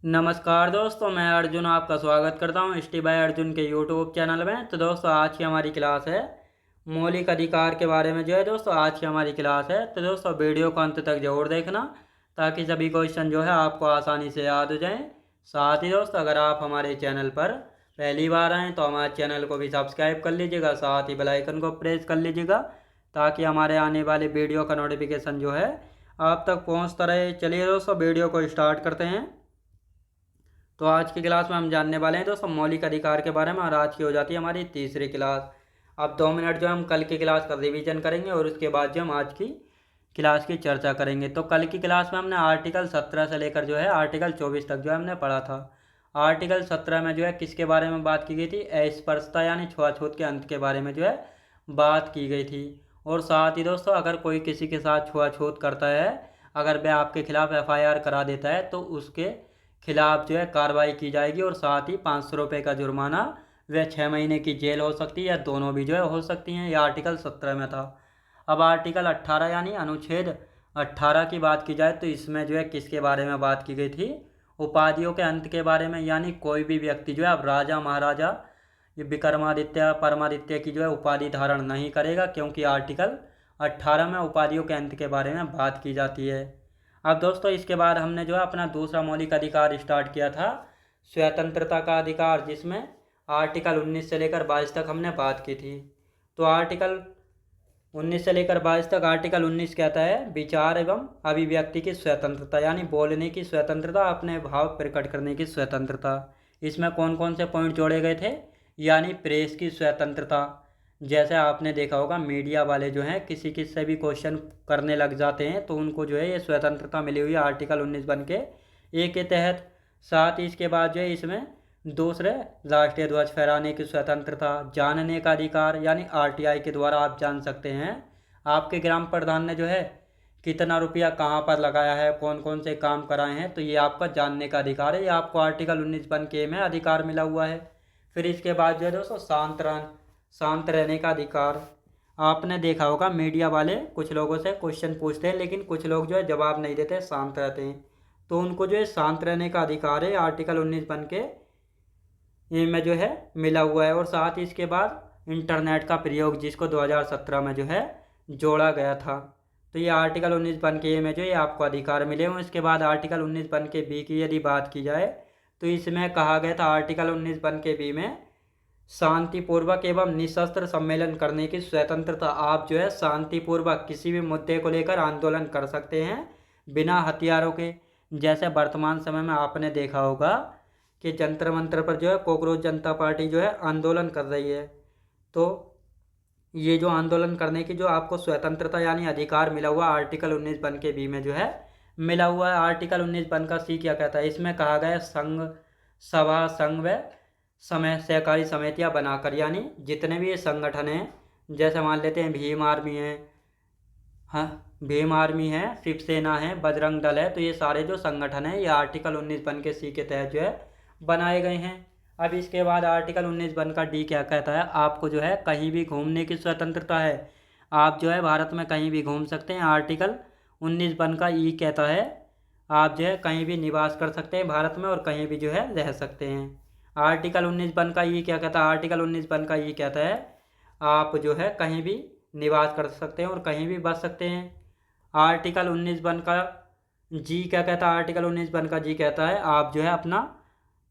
नमस्कार दोस्तों, मैं अर्जुन आपका स्वागत करता हूँ स्टी बाय अर्जुन के यूट्यूब चैनल में। तो दोस्तों, आज की हमारी क्लास है मौलिक अधिकार के बारे में। जो है दोस्तों, आज की हमारी क्लास है। तो दोस्तों, वीडियो को अंत तक जरूर देखना ताकि सभी क्वेश्चन जो है आपको आसानी से याद हो जाएं। साथ ही दोस्तों, अगर आप हमारे चैनल पर पहली बार आएँ तो हमारे चैनल को भी सब्सक्राइब कर लीजिएगा, साथ ही बेल आइकन को प्रेस कर लीजिएगा ताकि हमारे आने वाले वीडियो का नोटिफिकेशन जो है आप तक पहुँचता रहे। चलिए दोस्तों, वीडियो को स्टार्ट करते हैं। तो आज की क्लास में हम जानने वाले हैं दोस्तों मौलिक अधिकार के बारे में, और आज की हो जाती है हमारी तीसरी क्लास। अब 2 मिनट जो हम कल की क्लास का रिवीजन करेंगे और उसके बाद जो हम आज की क्लास की चर्चा करेंगे। तो कल की क्लास में हमने आर्टिकल 17 से लेकर जो है आर्टिकल 24 तक जो है हमने पढ़ा था। आर्टिकल 17 में जो है किसके बारे में बात की गई थी? अस्पृश्यता यानी छुआछूत के अंत के बारे में जो है बात की गई थी। और साथ ही दोस्तों, अगर कोई किसी के साथ छुआछूत करता है, अगर वह आपके खिलाफ FIR करा देता है तो उसके खिलाफ जो है कार्रवाई की जाएगी, और साथ ही 500 रुपये का जुर्माना व 6 महीने की जेल हो सकती है, या दोनों भी जो है हो सकती हैं। यह आर्टिकल 17 में था। अब आर्टिकल 18 यानी अनुच्छेद 18 की बात की जाए तो इसमें जो है किसके बारे में बात की गई थी? उपाधियों के अंत के बारे में। यानी कोई भी व्यक्ति जो है अब राजा महाराजा ये विक्रमादित्य परमादित्य की जो है उपाधि धारण नहीं करेगा, क्योंकि आर्टिकल 18 में उपाधियों के अंत के बारे में बात की जाती है। अब दोस्तों, इसके बाद हमने जो है अपना दूसरा मौलिक अधिकार स्टार्ट किया था, स्वतंत्रता का अधिकार, जिसमें आर्टिकल 19 से लेकर 22 तक हमने बात की थी। तो आर्टिकल 19 से लेकर 22 तक आर्टिकल 19 कहता है विचार एवं अभिव्यक्ति की स्वतंत्रता, यानी बोलने की स्वतंत्रता, अपने भाव प्रकट करने की स्वतंत्रता। इसमें कौन कौन से पॉइंट जोड़े गए थे? यानी प्रेस की स्वतंत्रता, जैसे आपने देखा होगा मीडिया वाले जो हैं किसी किसी से भी क्वेश्चन करने लग जाते हैं तो उनको जो है ये स्वतंत्रता मिली हुई है आर्टिकल 19 बन के ए के तहत। साथ ही इसके बाद जो है इसमें दूसरे राष्ट्रीय ध्वज फहराने की स्वतंत्रता, जानने का अधिकार, यानी RTI के द्वारा आप जान सकते हैं आपके ग्राम प्रधान ने जो है कितना रुपया कहाँ पर लगाया है, कौन कौन से काम कराए हैं, तो ये आपका जानने का अधिकार है। ये आपको आर्टिकल 19 बन के में अधिकार मिला हुआ है। फिर इसके बाद जो है दोस्तों शांत रहने का अधिकार। आपने देखा होगा मीडिया वाले कुछ लोगों से क्वेश्चन पूछते हैं, लेकिन कुछ लोग जो है जवाब नहीं देते, शांत रहते हैं, तो उनको जो है शांत रहने का अधिकार है आर्टिकल 19 बन के में जो है मिला हुआ है। और साथ ही इसके बाद इंटरनेट का प्रयोग, जिसको 2017 में जो है जोड़ा गया था, तो ये आर्टिकल 19 बन के में जो ये आपको अधिकार मिले हुए। इसके बाद आर्टिकल 19 बन के बी की यदि बात की जाए तो इसमें कहा गया था आर्टिकल 19 बन के बी में शांतिपूर्वक एवं निशस्त्र सम्मेलन करने की स्वतंत्रता। आप जो है शांतिपूर्वक किसी भी मुद्दे को लेकर आंदोलन कर सकते हैं बिना हथियारों के। जैसे वर्तमान समय में आपने देखा होगा कि जंतर मंतर पर जो है कॉकरोच जनता पार्टी जो है आंदोलन कर रही है। तो ये जो आंदोलन करने की जो आपको स्वतंत्रता यानी अधिकार मिला हुआ आर्टिकल 19 बन के बी में जो है मिला हुआ है। आर्टिकल 19 बन का सी क्या कहता है? इसमें कहा गया संघ सभा संघ व सहकारी समितियां बनाकर, यानी जितने भी ये संगठन हैं, जैसे मान लेते हैं भीम आर्मी है, हाँ भीम आर्मी है, शिवसेना है, बजरंग दल है, तो ये सारे जो संगठन हैं ये आर्टिकल 19 बन के सी के तहत जो है बनाए गए हैं। अब इसके बाद आर्टिकल 19 बन का डी क्या कहता है? आपको जो है कहीं भी घूमने की स्वतंत्रता है। आप जो है भारत में कहीं भी घूम सकते हैं। आर्टिकल 19 बन का ई कहता है आप जो है कहीं भी निवास कर सकते हैं भारत में और कहीं भी जो है रह सकते हैं। आर्टिकल 19 बन का ये क्या कहता है? आर्टिकल 19 बन का ये कहता है आप जो है कहीं भी निवास कर सकते हैं और कहीं भी बस सकते हैं। आर्टिकल 19 बन का जी क्या कहता है? आर्टिकल 19 बन का जी कहता है आप जो है अपना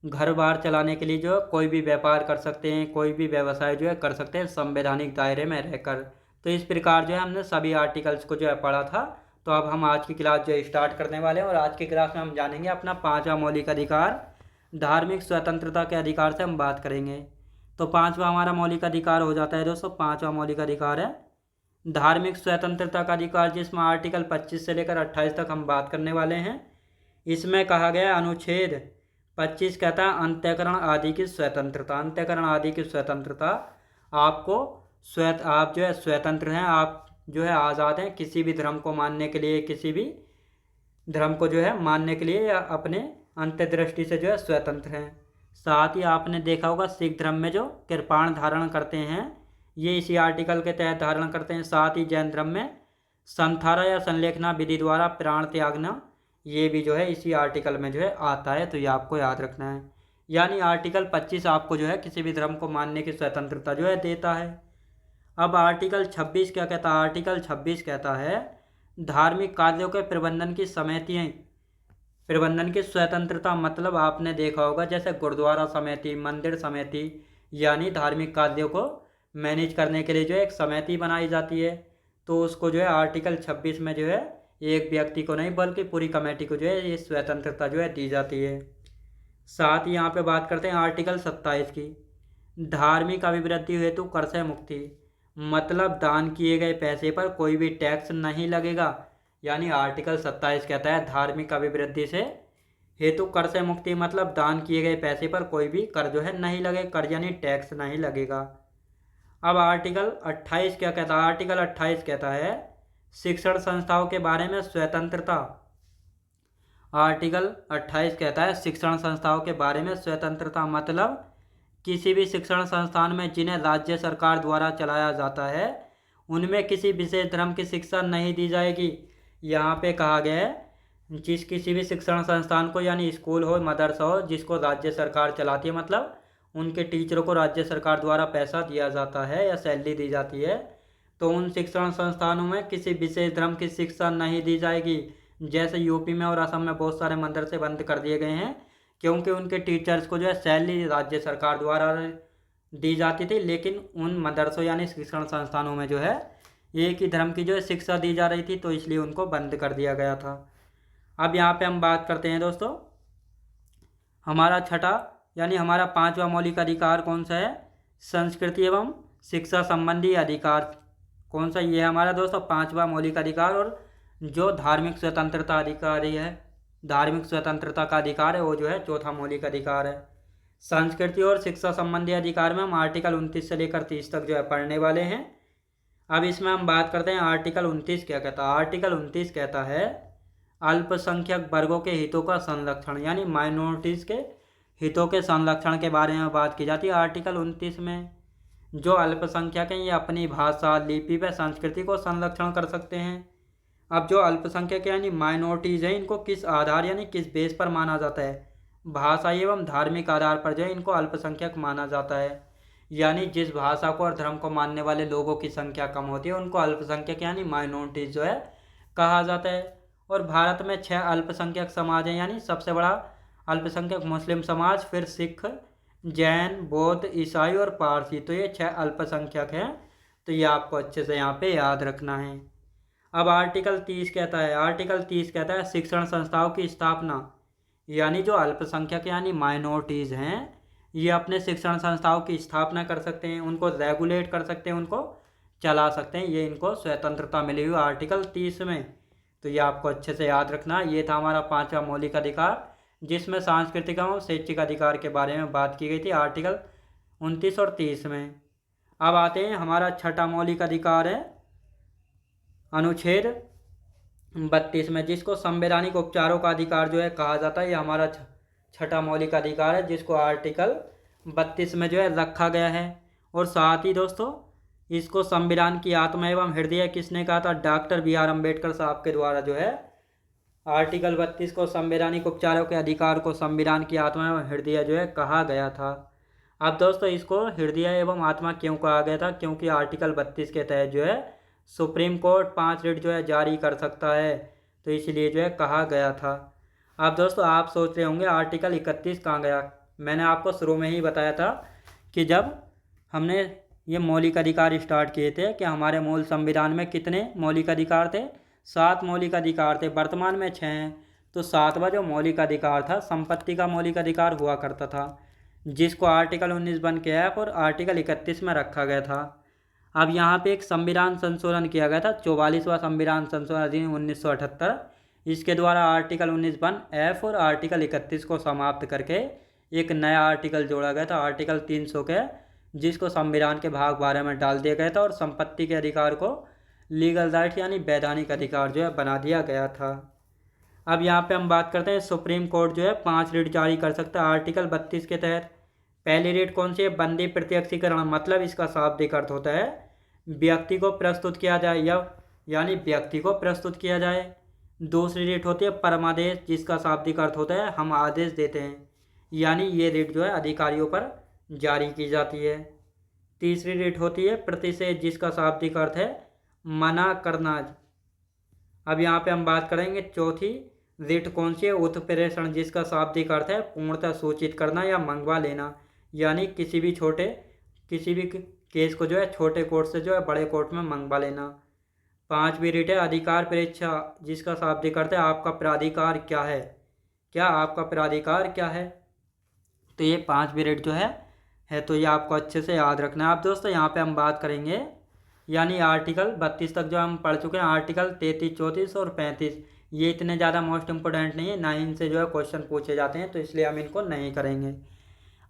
घर बार चलाने के लिए जो है कोई भी व्यापार कर सकते हैं, कोई भी व्यवसाय जो है कर सकते हैं संवैधानिक दायरे में रहकर। तो इस प्रकार जो है हमने सभी आर्टिकल्स को जो है पढ़ा था। तो अब हम आज की क्लास जो है स्टार्ट करने वाले हैं, और आज की क्लास में हम जानेंगे अपना 5वां मौलिक अधिकार, धार्मिक स्वतंत्रता के अधिकार से हम बात करेंगे। तो 5वां हमारा मौलिक अधिकार हो जाता है दोस्तों, 5वां मौलिक अधिकार है धार्मिक स्वतंत्रता का अधिकार, जिसमें आर्टिकल 25 से लेकर 28 तक हम बात करने वाले हैं। इसमें कहा गया है अनुच्छेद 25 कहता है अंत्यकरण आदि की स्वतंत्रता। अंत्यकरण आदि की स्वतंत्रता, आपको आप जो है स्वतंत्र हैं, आप जो है आज़ाद हैं किसी भी धर्म को मानने के लिए, किसी भी धर्म को जो है मानने के लिए, या अपने अंतर्दृष्टि से जो है स्वतंत्र हैं। साथ ही आपने देखा होगा सिख धर्म में जो कृपाण धारण करते हैं ये इसी आर्टिकल के तहत धारण करते हैं। साथ ही जैन धर्म में संथारा या संलेखना विधि द्वारा प्राण त्यागना ये भी जो है इसी आर्टिकल में जो है आता है, तो ये आपको याद रखना है। यानी आर्टिकल 25 आपको जो है किसी भी धर्म को मानने की स्वतंत्रता जो है देता है। अब आर्टिकल 26 क्या कहता है? आर्टिकल 26 कहता है धार्मिक कार्यों के प्रबंधन की स्वतंत्रता। मतलब आपने देखा होगा जैसे गुरुद्वारा समिति, मंदिर समिति, यानी धार्मिक कार्यों को मैनेज करने के लिए जो है एक समिति बनाई जाती है, तो उसको जो है आर्टिकल 26 में जो है एक व्यक्ति को नहीं बल्कि पूरी कमेटी को जो है ये स्वतंत्रता जो है दी जाती है। साथ ही यहाँ पे बात करते हैं आर्टिकल 27 की, धार्मिक अभिवृद्धि हेतु कर से मुक्ति। मतलब दान किए गए पैसे पर कोई भी टैक्स नहीं लगेगा। यानी आर्टिकल 27 कहता है धार्मिक अभिवृद्धि से हेतु कर से मुक्ति, मतलब दान किए गए पैसे पर कोई भी कर जो है नहीं लगेगा, कर यानी टैक्स नहीं लगेगा। अब आर्टिकल 28 क्या कहता है? आर्टिकल 28 कहता है शिक्षण संस्थाओं के बारे में स्वतंत्रता। आर्टिकल 28 कहता है शिक्षण संस्थाओं के बारे में स्वतंत्रता, मतलब किसी भी शिक्षण संस्थान में जिन्हें राज्य सरकार द्वारा चलाया जाता है उनमें किसी विशेष धर्म की शिक्षा नहीं दी जाएगी। यहाँ पे कहा गया है किसी भी शिक्षण संस्थान को, यानी स्कूल हो, मदरसा हो, जिसको राज्य सरकार चलाती है, मतलब उनके टीचरों को राज्य सरकार द्वारा पैसा दिया जाता है या सैलरी दी जाती है, तो उन शिक्षण संस्थानों में किसी विशेष धर्म की शिक्षा नहीं दी जाएगी। जैसे यूपी में और असम में बहुत सारे मदरसे बंद कर दिए गए हैं क्योंकि उनके टीचर्स को जो है सैलरी राज्य सरकार द्वारा दी जाती थी, लेकिन उन मदरसों यानी शिक्षण संस्थानों में जो है एक ही धर्म की जो है शिक्षा दी जा रही थी, तो इसलिए उनको बंद कर दिया गया था। अब यहाँ पे हम बात करते हैं दोस्तों हमारा छठा यानी हमारा 5वां मौलिक अधिकार कौन सा है? संस्कृति एवं शिक्षा संबंधी अधिकार। कौन सा? ये हमारा दोस्तों 5वां मौलिक अधिकार, और जो धार्मिक स्वतंत्रता अधिकारी है, धार्मिक स्वतंत्रता का अधिकार है, वो जो है चौथा मौलिक अधिकार है। संस्कृति और शिक्षा संबंधी अधिकार में हम आर्टिकल 29 से लेकर 30 तक जो है पढ़ने वाले हैं। अब इसमें हम बात करते हैं आर्टिकल 29 क्या कहता है। आर्टिकल 29 कहता है अल्पसंख्यक वर्गों के हितों का संरक्षण, यानी माइनॉरिटीज़ के हितों के संरक्षण के बारे में बात की जाती है आर्टिकल 29 में। जो अल्पसंख्यक हैं ये अपनी भाषा, लिपि व संस्कृति को संरक्षण कर सकते हैं। अब जो अल्पसंख्यक यानी माइनॉरिटीज़ हैं इनको किस आधार यानी किस बेस पर माना जाता है? भाषा एवं धार्मिक आधार पर जो है इनको अल्पसंख्यक माना जाता है। यानी जिस भाषा को और धर्म को मानने वाले लोगों की संख्या कम होती है उनको अल्पसंख्यक यानी माइनॉरिटीज़ जो है कहा जाता है। और भारत में 6 अल्पसंख्यक समाज हैं, यानी सबसे बड़ा अल्पसंख्यक मुस्लिम समाज, फिर सिख, जैन, बौद्ध, ईसाई और पारसी, तो ये 6 अल्पसंख्यक हैं। तो ये आपको अच्छे से यहाँ पे याद रखना है। अब आर्टिकल 30 कहता है, आर्टिकल 30 कहता है शिक्षण संस्थाओं की स्थापना। यानी जो अल्पसंख्यक यानी माइनॉरिटीज़ हैं ये अपने शिक्षण संस्थाओं की स्थापना कर सकते हैं, उनको रेगुलेट कर सकते हैं, उनको चला सकते हैं, ये इनको स्वतंत्रता मिली हुई आर्टिकल 30 में। तो ये आपको अच्छे से याद रखना। ये था हमारा 5वां मौलिक अधिकार जिसमें सांस्कृतिक एवं शैक्षिक अधिकार के बारे में बात की गई थी आर्टिकल 29 और 30 में। अब आते हैं हमारा छठा मौलिक अधिकार है अनुच्छेद 32 में, जिसको संवैधानिक उपचारों का अधिकार जो है कहा जाता है। ये हमारा छठा मौलिक अधिकार है जिसको आर्टिकल 32 में जो है रखा गया है। और साथ ही दोस्तों इसको संविधान की आत्मा एवं हृदय किसने कहा था? डॉक्टर BR अम्बेडकर साहब के द्वारा जो है आर्टिकल 32 को संवैधानिक उपचारों के अधिकार को संविधान की आत्मा एवं हृदय जो है कहा गया था। अब दोस्तों इसको हृदय एवं आत्मा क्यों कहा गया था? क्योंकि आर्टिकल 32 के तहत जो है सुप्रीम कोर्ट 5 रिट जो है जारी कर सकता है, तो इसलिए जो है कहा गया था। अब दोस्तों आप सोच रहे होंगे आर्टिकल 31 कहाँ गया? मैंने आपको शुरू में ही बताया था कि जब हमने ये मौलिक अधिकार स्टार्ट किए थे कि हमारे मूल संविधान में कितने मौलिक अधिकार थे? 7 मौलिक अधिकार थे, वर्तमान में 6 हैं। तो 7वां जो मौलिक अधिकार था संपत्ति का मौलिक अधिकार हुआ करता था, जिसको आर्टिकल 19 बन के ऐप और आर्टिकल 31 में रखा गया था। अब यहाँ पे एक संविधान संशोधन किया गया था, 44वां संविधान संशोधन अधिनियम 1978। इसके द्वारा आर्टिकल 19 बन एफ और आर्टिकल 31 को समाप्त करके एक नया आर्टिकल जोड़ा गया था आर्टिकल 300 के, जिसको संविधान के भाग 12 में डाल दिया गया था और संपत्ति के अधिकार को लीगल राइट यानी वैधानिक अधिकार जो है बना दिया गया था। अब यहाँ पे हम बात करते हैं सुप्रीम कोर्ट जो है 5 रिट जारी कर सकता है आर्टिकल 32 के तहत। पहली रिट कौन सी है? बंदी प्रत्यक्षीकरण, मतलब इसका शाब्दिक अर्थ होता है व्यक्ति को प्रस्तुत किया जाए या यानी व्यक्ति को प्रस्तुत किया जाए। दूसरी रीट होती है परमादेश, जिसका शाब्दिक अर्थ होता है हम आदेश देते हैं, यानी ये रीट जो है अधिकारियों पर जारी की जाती है। तीसरी रीट होती है प्रतिषेध, जिसका शाब्दिक अर्थ है मना करना। अब यहाँ पे हम बात करेंगे चौथी रीट कौन सी है, उत्प्रेषण, जिसका शाब्दिक अर्थ है पूर्णतः सूचित करना या मंगवा लेना, यानी किसी भी केस को जो है छोटे कोर्ट से जो है बड़े कोर्ट में मंगवा लेना। पांचवी रीट है अधिकार परीक्षा, जिसका शाब्दिक अर्थ है आपका प्राधिकार क्या है, क्या आपका प्राधिकार क्या है। तो ये पांचवी रीट जो है तो ये आपको अच्छे से याद रखना है। अब दोस्तों यहाँ पे हम बात करेंगे यानी आर्टिकल 32 तक जो हम पढ़ चुके हैं, आर्टिकल 33, 34 और 35 ये इतने ज़्यादा मोस्ट इंपोर्टेंट नहीं है, ना ही इनसे जो है क्वेश्चन पूछे जाते हैं, तो इसलिए हम इनको नहीं करेंगे।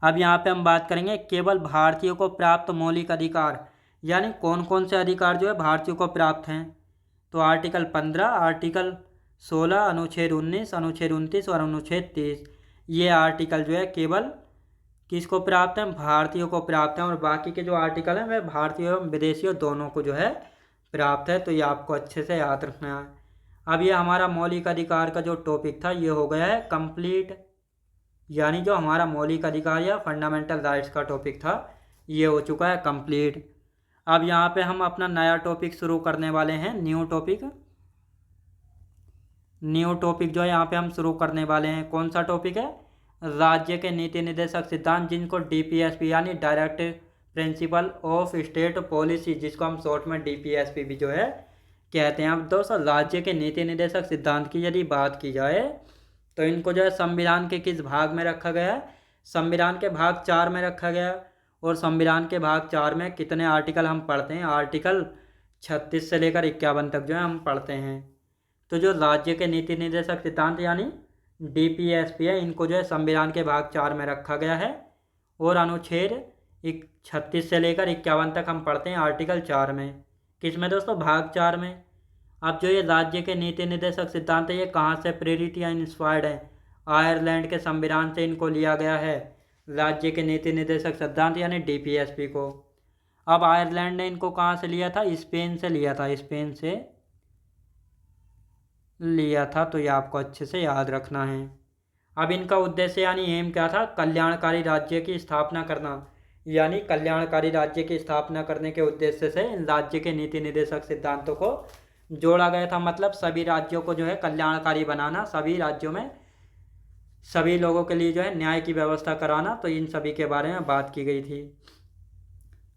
अब यहाँ पे हम बात करेंगे केवल भारतीयों को प्राप्त मौलिक अधिकार, यानी कौन कौन से अधिकार जो है भारतीयों को प्राप्त हैं। तो आर्टिकल 15, आर्टिकल 16, अनुच्छेद 19, अनुच्छेद 29 और अनुच्छेद 30 ये आर्टिकल जो है केवल किसको प्राप्त हैं, भारतीयों को प्राप्त हैं, और बाकी के जो आर्टिकल हैं वह भारतीयों एवं विदेशियों दोनों को जो है प्राप्त है। तो ये आपको अच्छे से याद रखना है। अब ये हमारा मौलिक अधिकार का जो टॉपिक था ये हो गया है कंप्लीट, यानी जो हमारा मौलिक अधिकार या फंडामेंटल राइट्स का टॉपिक था ये हो चुका है कंप्लीट। अब यहाँ पे हम अपना नया टॉपिक शुरू करने वाले हैं, न्यू टॉपिक जो है यहाँ पे हम शुरू करने वाले हैं। कौन सा टॉपिक है, राज्य के नीति निर्देशक सिद्धांत, जिनको DPSP यानी direct principle of state policy, जिसको हम शॉर्ट में DPSP भी जो है कहते हैं। अब दोस्तों राज्य के नीति निर्देशक सिद्धांत की यदि बात की जाए तो इनको जो है संविधान के किस भाग में रखा गया है, संविधान के भाग 4 में रखा गया है। और संविधान के भाग 4 में कितने आर्टिकल हम पढ़ते हैं, आर्टिकल 36 से लेकर 51 तक जो है हम पढ़ते हैं। तो जो राज्य के नीति निर्देशक सिद्धांत यानी DPSP है, इनको जो है संविधान के भाग 4 में रखा गया है, और अनुच्छेद 36 से लेकर 51 तक हम पढ़ते हैं आर्टिकल 4 में। किस में दोस्तों, भाग 4 में। अब जो ये राज्य के नीति निर्देशक सिद्धांत है ये कहाँ से प्रेरित या इंस्पायर्ड है, आयरलैंड के संविधान से इनको लिया गया है, राज्य के नीति निर्देशक सिद्धांत यानी DPSP को। अब आयरलैंड ने इनको कहाँ से लिया था, स्पेन से लिया था, स्पेन से लिया था। तो ये आपको अच्छे से याद रखना है। अब इनका उद्देश्य यानी एम क्या था, कल्याणकारी राज्य की स्थापना करना, यानी कल्याणकारी राज्य की स्थापना करने के उद्देश्य से इन राज्य के नीति निर्देशक सिद्धांतों को जोड़ा गया था। मतलब सभी राज्यों को जो है कल्याणकारी बनाना, सभी राज्यों में सभी लोगों के लिए जो है न्याय की व्यवस्था कराना, तो इन सभी के बारे में बात की गई थी।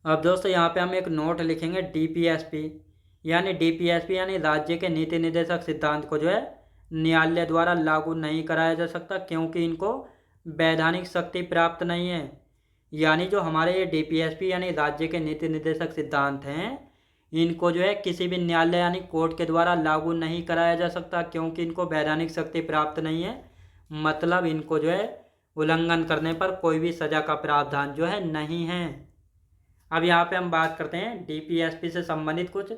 अब दोस्तों यहाँ पे हम एक नोट लिखेंगे, DPSP यानी राज्य के नीति निर्देशक सिद्धांत को जो है न्यायालय द्वारा लागू नहीं कराया जा सकता, क्योंकि इनको वैधानिक शक्ति प्राप्त नहीं है। यानी जो हमारे ये DPSP यानी राज्य के नीति निर्देशक सिद्धांत हैं, इनको जो है किसी भी न्यायालय यानी कोर्ट के द्वारा लागू नहीं कराया जा सकता, क्योंकि इनको वैधानिक शक्ति प्राप्त नहीं है। मतलब इनको जो है उल्लंघन करने पर कोई भी सजा का प्रावधान जो है नहीं है। अब यहाँ पे हम बात करते हैं DPSP से संबंधित कुछ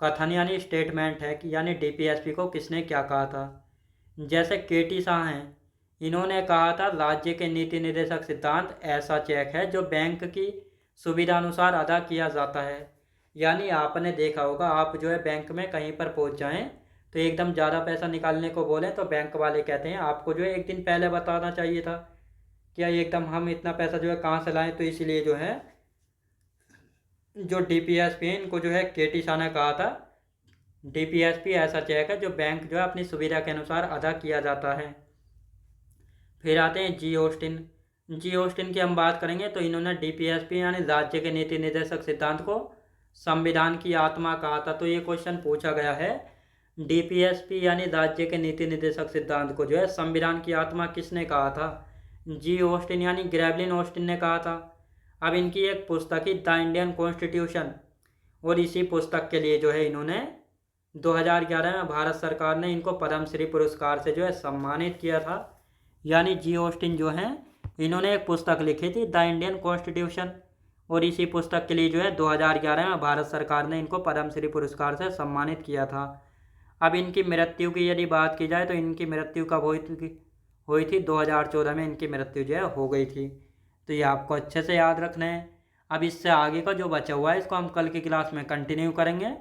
कथन यानी स्टेटमेंट है कि यानी DPSP को किसने क्या कहा था। जैसे KT शाह हैं, इन्होंने कहा था राज्य के नीति निर्देशक सिद्धांत ऐसा चेक है जो बैंक की सुविधा अनुसार अदा किया जाता है। यानी आपने देखा होगा, आप जो है बैंक में कहीं पर पहुंच जाएं तो एकदम ज़्यादा पैसा निकालने को बोलें तो बैंक वाले कहते हैं आपको जो है एक दिन पहले बताना चाहिए था, क्या एकदम हम इतना पैसा जो है कहाँ से लाएं। तो इसलिए जो है जो DPSP है इनको जो है KT शाह ने कहा था DPSP ऐसा चेक है जो बैंक जो है अपनी सुविधा के अनुसार अदा किया जाता है। फिर आते हैं G. ऑस्टिन की हम बात करेंगे तो इन्होंने DPSP यानी राज्य के नीति निर्देशक सिद्धांत को संविधान की आत्मा कहा था। तो ये क्वेश्चन पूछा गया है, DPSP यानी राज्य के नीति निर्देशक सिद्धांत को जो है संविधान की आत्मा किसने कहा था। G. ऑस्टिन यानी ग्रेवलिन ऑस्टिन ने कहा था। अब इनकी एक पुस्तक ही द इंडियन कॉन्स्टिट्यूशन, और इसी पुस्तक के लिए जो है इन्होंने 2011 में भारत सरकार ने इनको पद्मश्री पुरस्कार से जो है सम्मानित किया था। यानी G. ऑस्टिन जो हैं इन्होंने एक पुस्तक लिखी थी द इंडियन कॉन्स्टिट्यूशन, और इसी पुस्तक के लिए जो है 2011 में भारत सरकार ने इनको पद्मश्री पुरस्कार से सम्मानित किया था। अब इनकी मृत्यु की यदि बात की जाए तो इनकी मृत्यु कब हुई थी 2014 में इनकी मृत्यु जो है हो गई थी। तो ये आपको अच्छे से याद रखना है। अब इससे आगे का जो बचा हुआ है इसको हम कल की क्लास में कंटिन्यू करेंगे।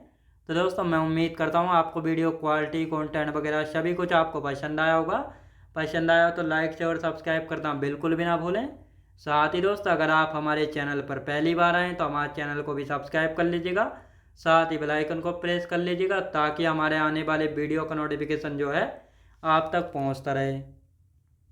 तो दोस्तों मैं उम्मीद करता हूँ आपको वीडियो क्वालिटी कंटेंट वगैरह सभी कुछ आपको पसंद आया होगा। पसंद आया तो लाइक शेयर और सब्सक्राइब करना बिल्कुल भी ना भूलें। साथ ही दोस्तों अगर आप हमारे चैनल पर पहली बार आएँ तो हमारे चैनल को भी सब्सक्राइब कर लीजिएगा। साथ ही बेल आइकन को प्रेस कर लीजिएगा ताकि हमारे आने वाले वीडियो का नोटिफिकेशन जो है आप तक पहुँचता रहे।